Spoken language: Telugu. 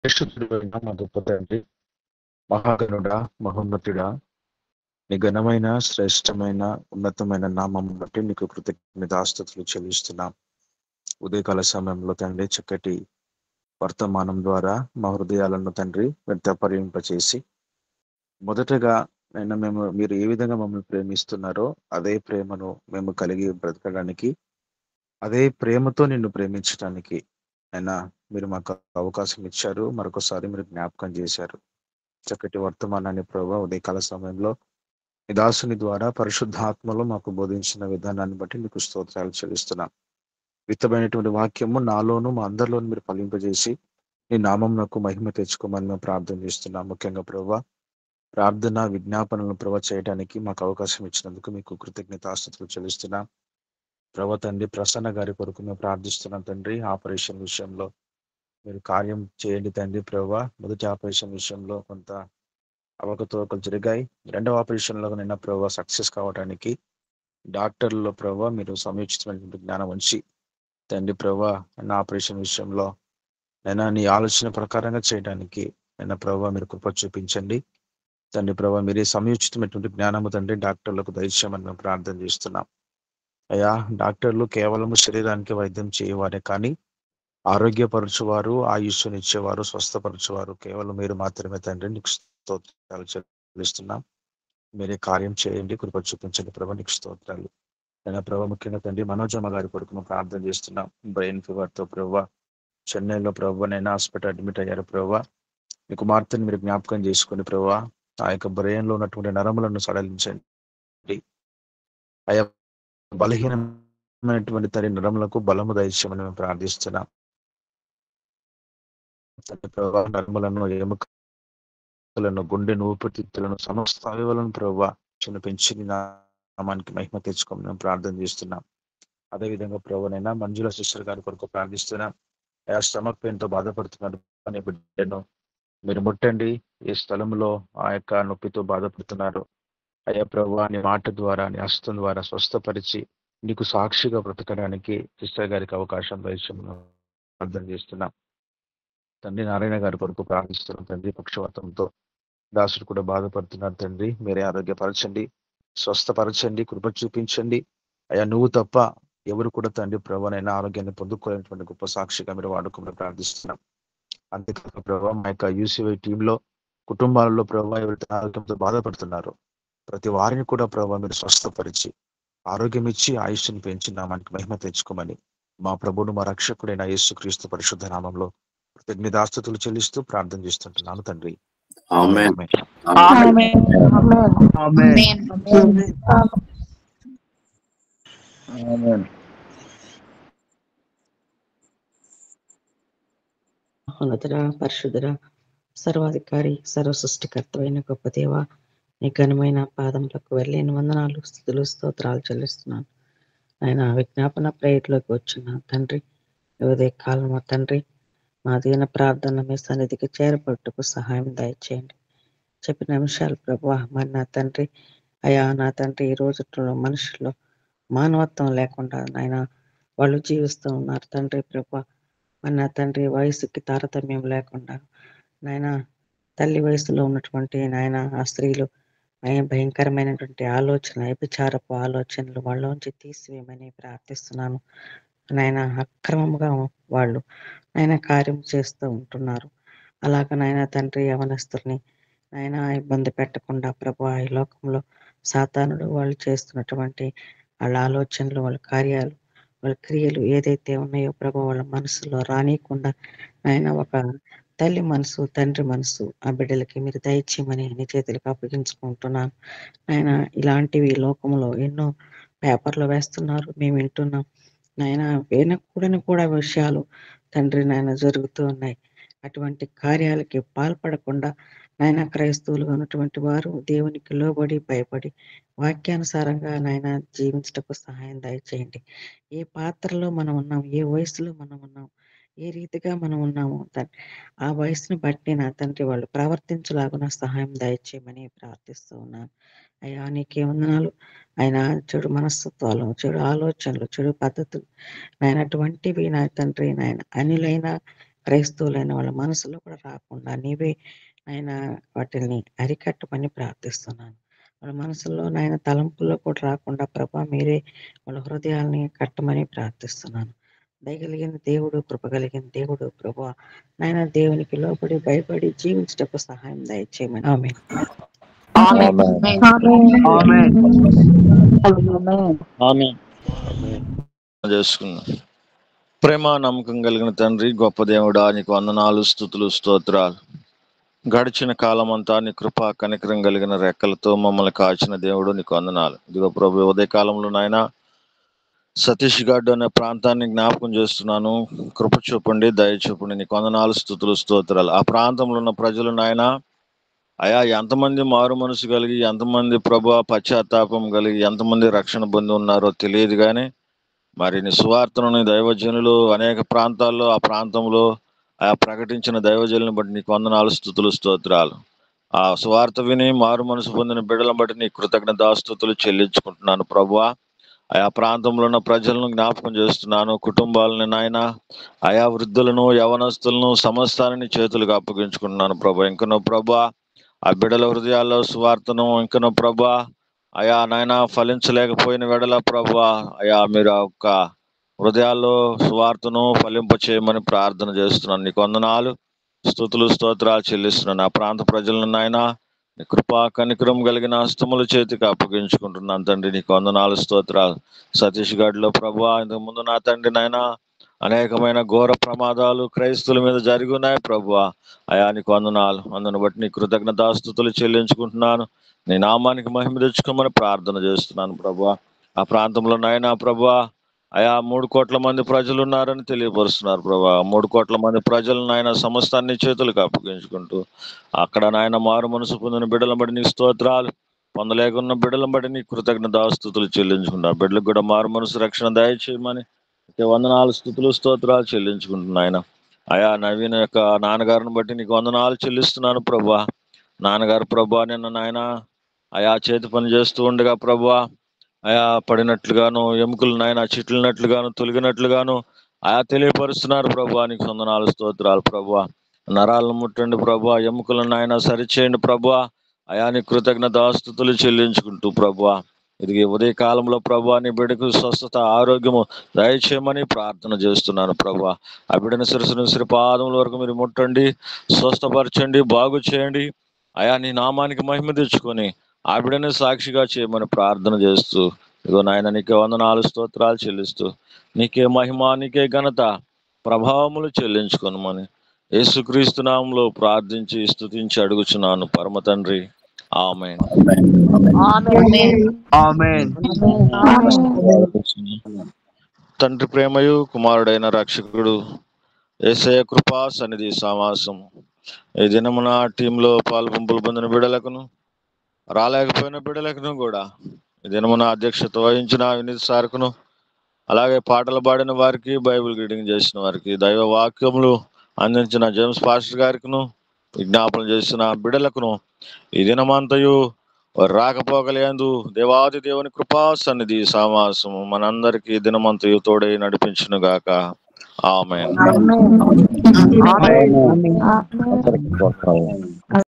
పరిశుద్ధుడైన మా గొప్ప తండ్రి, మహాగణుడా, మహోన్నతుడా, నీ ఘనమైన, శ్రేష్టమైన, ఉన్నతమైన నామం బట్టి నీకు కృతజ్ఞతాస్తుతులు చెల్లిస్తున్నాం. ఉదయకాల సమయంలో తండ్రి చక్కటి వర్తమానం ద్వారా మా హృదయాలను తండ్రి వ్యర్థపరింపచేసి, మొదటగా మీరు ఏ విధంగా మమ్మల్ని ప్రేమిస్తున్నారో అదే ప్రేమను మేము కలిగి బ్రతకడానికి, అదే ప్రేమతో నిన్ను ప్రేమించడానికి అయినా మీరు మాకు అవకాశం ఇచ్చారు. మరొకసారి మీరు జ్ఞాపకం చేశారు. చక్కటి వర్తమానాన్ని ప్రభావ ఉదయకాల సమయంలో ఈ దాసుని ద్వారా పరిశుద్ధాత్మలో మాకు బోధించిన విధానాన్ని బట్టి మీకు స్తోత్రాలు చెల్లిస్తున్నాం. విత్తమైనటువంటి వాక్యము నాలోను మా అందరిలోను మీరు ఫలింపజేసి నీ నామం నాకు మహిమ తెచ్చుకోమని మేము ప్రార్థన చేస్తున్నాం. ముఖ్యంగా ప్రభావ ప్రార్థన విజ్ఞాపనలను ప్రభావ చేయడానికి మాకు అవకాశం ఇచ్చినందుకు మీకు కృతజ్ఞతాస్తుతులు చెల్లిస్తున్నాం. ప్రభావ తండ్రి ప్రసన్న గారి కొరకు మేము ప్రార్థిస్తున్నాం తండ్రి. ఆపరేషన్ విషయంలో మీరు కార్యం చేయండి తండ్రి. ప్రభావ మొదటి ఆపరేషన్ విషయంలో కొంత అవకతవకలు జరిగాయి. రెండవ ఆపరేషన్లో నిన్న ప్రభావ సక్సెస్ కావడానికి డాక్టర్లో ప్రభావ మీరు సమయోచితమైనటువంటి జ్ఞానం ఉంచి తండ్రి ప్రభావ నిన్న ఆపరేషన్ విషయంలో నైనా నీ ఆలోచన ప్రకారంగా చేయడానికి నిన్న ప్రభావ మీరు కృప చూపించండి తండ్రి. ప్రభావ మీరే సమయోచితమైనటువంటి జ్ఞానము తండ్రి డాక్టర్లకు దయచేయమని మేము ప్రార్థన చేస్తున్నాం. అయ్యా, డాక్టర్లు కేవలం శరీరానికి వైద్యం చేయవారే కానీ ఆరోగ్యపరచువారు, ఆయుష్నిచ్చేవారు, స్వస్థపరచువారు కేవలం మీరు మాత్రమే తండ్రి. నీకు స్తోత్రాలు చెల్లిస్తున్నాం. మీరే కార్యం చేయండి, కృప చూపించండి ప్రభా. నీకు స్తోత్రాలు. నేను ప్రభా ముఖ్యంగా తండ్రి మనోజమ్మ గారి కొరకు ప్రార్థన చేస్తున్నాం. బ్రెయిన్ ఫీవర్ తో ప్రభా చెన్నైలో ప్రభా నేను హాస్పిటల్ అడ్మిట్ అయ్యారు ప్రభా. మీ కుమార్తెను మీరు జ్ఞాపకం చేసుకుని ప్రభా ఆ యొక్క బ్రెయిన్ లో ఉన్నటువంటి నరములను సడలించండి. ఆయా బలహీనమైనటువంటి తల్లి నరములకు బలము దయచేయమని మేము ప్రార్థిస్తున్నాం. ప్రభావ నరములను, ఎముకలను, గుండెను, ఊపిరితిత్తులను, సమస్త అవయవాలను ప్రభావ పెంచి నామానికి మహిమ తెచ్చుకోమని మేము ప్రార్థన చేస్తున్నాం. అదేవిధంగా ప్రభువనైనా మంజుల సిస్టర్ గారి కొరకు ప్రార్థిస్తున్నాం. ఆ స్టమక్ పెయిన్ తో బాధపడుతున్నారు అనే బిడ్డను మీరు ముట్టండి. ఏ స్థలంలో ఆ యొక్క నొప్పితో బాధపడుతున్నారు అయ్యా ప్రభు నీ మాట ద్వారా, నీ హస్తం ద్వారా స్వస్థపరిచి నీకు సాక్షిగా బ్రతకడానికి సిస్టర్ గారికి అవకాశం దయచేయమని ప్రార్థన చేస్తున్నాం. తండ్రి నారాయణ గారి కొరకు ప్రార్థిస్తున్నాం తండ్రి. పక్షవాతంతో దాసుడు కూడా బాధపడుతున్నారు తండ్రి. మీరే ఆరోగ్యపరచండి, స్వస్థపరచండి, కృప చూపించండి. అయ్యా నువ్వు తప్ప ఎవరు కూడా తండ్రి ప్రభువనైనా ఆరోగ్యాన్ని పొందుకోలేనటువంటి గొప్ప సాక్షిగా మీరు వాడుకోమని ప్రార్థిస్తున్నాం. అంతేకాక ప్రభావ మా యొక్క యూసీవై టీంలో కుటుంబాలలో ప్రభావ ఎవరైతే ఆరోగ్యంతో బాధపడుతున్నారో ప్రతి వారిని కూడా ప్రభావ మీరు స్వస్థపరిచి ఆరోగ్యం ఇచ్చి ఆయుష్ని పెంచి నామానికి మహిమ తెచ్చుకోమని మా ప్రభువును మా రక్షకుడైన యేసుక్రీస్తు పరిశుద్ధ నామంలో కృతజ్ఞతాస్తుతులు చెల్లిస్తూ ప్రార్థన చేస్తుంటున్నాను తండ్రి. ఆమేన్. మహోన్నతుడ, పరిశుద్ధుడ, సర్వాధికారి, సర్వ సృష్టికర్తమైన గొప్ప దేవ, నీ ఘనమైన పాదములకు వెళ్ళలేని వందనాలు, స్తుతులు, స్తోత్రాలు చెల్లిస్తున్నాను. ఆయన విజ్ఞాపన ప్రేయర్లోకి వచ్చిన తండ్రి, ఉదయ కాలం తండ్రి మా దీన ప్రార్థన మీ సన్నిధికి చేరబట్టుకు సహాయం దయచేయండి. చెప్పిన అంశాలు ప్రభువా మరి నా తండ్రి అయా నా తండ్రి ఈ రోజుల్లో మనుషుల్లో మానవత్వం లేకుండా నాయన వాళ్ళు జీవిస్తూ ఉన్నారు తండ్రి. ప్రభువా మరి నా తండ్రి వయసుకి తారతమ్యం లేకుండా నాయన తల్లి వయసులో ఉన్నటువంటి నాయన ఆ స్త్రీలు భయంకరమైనటువంటి ఆలోచన, వ్యభిచారపు ఆలోచనలు వాళ్ళలోంచి తీసివేయమని ప్రార్థిస్తున్నాను. నాయన అక్రమంగా వాళ్ళు నాయన కార్యం చేస్తూ ఉంటున్నారు. అలాగ నాయన తండ్రి యవనస్తుల్ని నాయన ఇబ్బంది పెట్టకుండా ప్రభు ఈ లోకంలో సాతానుడు వాళ్ళు చేస్తున్నటువంటి వాళ్ళ ఆలోచనలు, వాళ్ళ కార్యాలు, వాళ్ళ క్రియలు ఏదైతే ఉన్నాయో ప్రభు వాళ్ళ మనసులో రానియకుండా ఆయన ఒక తల్లి మనసు, తండ్రి మనసు ఆ బిడ్డలకి మీరు దయచేయమని నీ చేతులకు అప్పగించుకుంటున్నాను. ఆయన ఇలాంటివి లోకంలో ఎన్నో పేపర్లో వేస్తున్నారు, మేము వింటున్నాం. నాయన వినకూడని కూడా విషయాలు తండ్రి నాయన జరుగుతూ ఉన్నాయి. అటువంటి కార్యాలకి పాల్పడకుండా నాయన క్రైస్తవులుగా ఉన్నటువంటి వారు దేవునికి లోబడి భయపడి వాక్యానుసారంగా నాయన జీవించటకు సహాయం దయచేయండి. ఏ పాత్రలో మనం ఉన్నాం, ఏ వయసులో మనం ఉన్నాం, ఏ రీతిగా మనం ఉన్నాము ఆ వయసును బట్టి నా తండ్రి వాళ్ళు ప్రవర్తించలాగున సహాయం దయచేయమని ప్రార్థిస్తూ ఉన్నాను. అయ్యా నీకే వందనాలు. ఆయన చెడు మనస్తత్వాలు, చెడు ఆలోచనలు, చెడు పద్ధతులు నాయన అటువంటివి నా తండ్రి నాయన అనిలైన క్రైస్తవులైన వాళ్ళ మనసులో కూడా రాకుండా నీవే ఆయన వాటిని అరికట్టమని ప్రార్థిస్తున్నాను. వాళ్ళ మనసుల్లో నాయన తలంపుల్లో కూడా రాకుండా ప్రభా మీరే వాళ్ళ హృదయాల్ని కట్టమని ప్రార్థిస్తున్నాను. దయగలిగిన దేవుడు, కృప కలిగిన దేవుడు ప్రభా నాయన దేవునికి లోబడి భయపడి జీవించటకు సహాయం దయచేయమని ఆమేన్. చేసుకున్నాం. ప్రేమ నమ్మకం కలిగిన తండ్రి, గొప్ప దేవుడా, నీకు వందనాలు, స్తుతులు, స్తోత్రాలు. గడిచిన కాలం అంతా నీ కృప కనికరం కలిగిన రెక్కలతో మమ్మల్ని కాచిన దేవుడు నీకు వందనాలు. ఇదిగో ప్రభు ఉదయ కాలంలో నాయన సతీష్ గఢ్ అనే ప్రాంతాన్ని జ్ఞాపకం చేస్తున్నాను. కృప చూపండి, దయ చూపండి. నీకు వందనాలు, స్తుతులు, స్తోత్రాలు. ఆ ప్రాంతంలో ఉన్న ప్రజలు నాయన అయా ఎంతమంది మారు మనసు కలిగి, ఎంతమంది ప్రభు పశ్చాత్తాపం కలిగి, ఎంతమంది రక్షణ పొంది ఉన్నారో తెలియదు కానీ మరి నీ సువార్తను దైవజనులు అనేక ప్రాంతాల్లో ఆ ప్రాంతంలో ప్రకటించిన దైవజనులను బట్టి నీకు వందనాలు, స్తుతులు, స్తోత్రాలు. ఆ సువార్త విని మారు మనసు పొందిన బిడ్డలను బట్టి నీ కృతజ్ఞతాస్తుతులు చెల్లించుకుంటున్నాను ప్రభువా. ఆయా ప్రాంతంలో ఉన్న ప్రజలను జ్ఞాపకం చేస్తున్నాను, కుటుంబాలను నాయన, ఆయా వృద్ధులను, యవనస్తులను, సమస్తాన్ని చేతులకు అప్పగించుకుంటున్నాను ప్రభా. ఇంకనో ప్రభా ఆ బిడ్డల హృదయాల్లో సువార్తను ఇంకనో ప్రభా అయా నాయన ఫలించలేకపోయిన వెడల ప్రభా అయా మీరు ఆ యొక్క హృదయాల్లో సువార్తను ఫలింప చేయమని ప్రార్థన చేస్తున్నాను. నీకు వందనాలు, స్తుతులు, స్తోత్రాలు చెల్లిస్తున్నాను. ఆ ప్రాంత ప్రజలను నాయన నీ కృపా కనికరం కలిగిన హస్తముల చేతికి అప్పగించుకుంటున్నాను తండ్రి. నీకు వందనాలు, స్తోత్రాలు. సతీష్ గఢ్లో ప్రభా ఇంతకు ముందు నా తండ్రి నాయన అనేకమైన ఘోర ప్రమాదాలు క్రైస్తువుల మీద జరిగి ఉన్నాయి ప్రభువా. అయా నీకు వందనాలు. అందును బట్టి నీ కృతజ్ఞతాస్తుతులు చెల్లించుకుంటున్నాను. నీ నామానికి మహిమ తెచ్చుకోమని ప్రార్థన చేస్తున్నాను ప్రభువా. ఆ ప్రాంతంలో నాయన ప్రభువా అయా 3 కోట్ల మంది ప్రజలు ఉన్నారని తెలియపరుస్తున్నారు ప్రభా. 3 కోట్ల మంది ప్రజలను నాయన సమస్తాన్ని చేతులకు అప్పగించుకుంటూ అక్కడ నాయన మారు మనసు పొందిన బిడ్డలను బట్టి నీ స్తోత్రాలు, పొందలేకున్న బిడ్డలను బట్టి నీ కృతజ్ఞతాస్తుతులు చెల్లించుకుంటున్నారు. బిడ్డలకు కూడా మారు మనసు రక్షణ దయచేయమని వందనాలు, స్తుతులు, స్తోత్రాలు చెల్లించుకుంటున్నాయన. అయా నవీన్ యొక్క నాన్నగారిని బట్టి నీకు వందనాలు చెల్లిస్తున్నాను ప్రభా. నాన్నగారు ప్రభా నిన్న నాయన అయా చేతి పని చేస్తూ ఉండగా ప్రభా అయా పడినట్లుగాను, ఎముకలు నాయన చిట్లినట్లుగాను, తొలగినట్లుగాను ఆయా తెలియపరుస్తున్నారు ప్రభా. నీకు వందనాలు, స్తోత్రాలు ప్రభా. నరాలను ముట్టండి ప్రభా, ఎముకలను నాయన సరిచేయండి ప్రభా. అయా నీ కృతజ్ఞతాస్తుతులు చెల్లించుకుంటూ ప్రభా ఇది ఉదయ కాలంలో ప్రభా నీ బిడ్డకు స్వస్థత, ఆరోగ్యము దయచేయమని ప్రార్థన చేస్తున్నాను ప్రభా. ఆ బిడ్డను శిరస్సు పాదముల వరకు మీరు ముట్టండి, స్వస్థపరచండి, బాగు చేయండి. అయా నీ నామానికి మహిమ తెచ్చుకొని ఆ బిడ్డను సాక్షిగా చేయమని ప్రార్థన చేస్తూ ఇదిగో నాయన నీకే వందనాలు, స్తోత్రాలు చెల్లిస్తూ నీకే మహిమ, నీకే ఘనత, ప్రభావములు చెల్లించుకొనమని యేసుక్రీస్తు నామములో ప్రార్థించి స్తుతించి అడుగుచున్నాను పరమ తండ్రి. ఆమేన్. తండ్రి ప్రేమయు కుమారుడైన రక్షకుడు యేసయ్య కృపా సన్నిధి సమాసం ఈ దినమున టీంలో పాల్పంపులు పొందిన బిడ్డలకును, రాలేకపోయిన బిడ్డలకును కూడా ఈ దినమున అధ్యక్షత వహించిన వినీత్ సార్కును, అలాగే పాటలు పాడిన వారికి, బైబిల్ రీడింగ్ చేసిన వారికి, దైవ వాక్యములు అందించిన జేమ్స్ పాస్టర్ గారికిను, విజ్ఞాపన చేసిన బిడ్డలకును ఈ దినమంతయు రాకపోకలేందు దేవాది దేవుని కృపా సన్నిధి సమాసము మనందరికీ దినమంతయు తోడై నడిపించును గాక. ఆమేన్.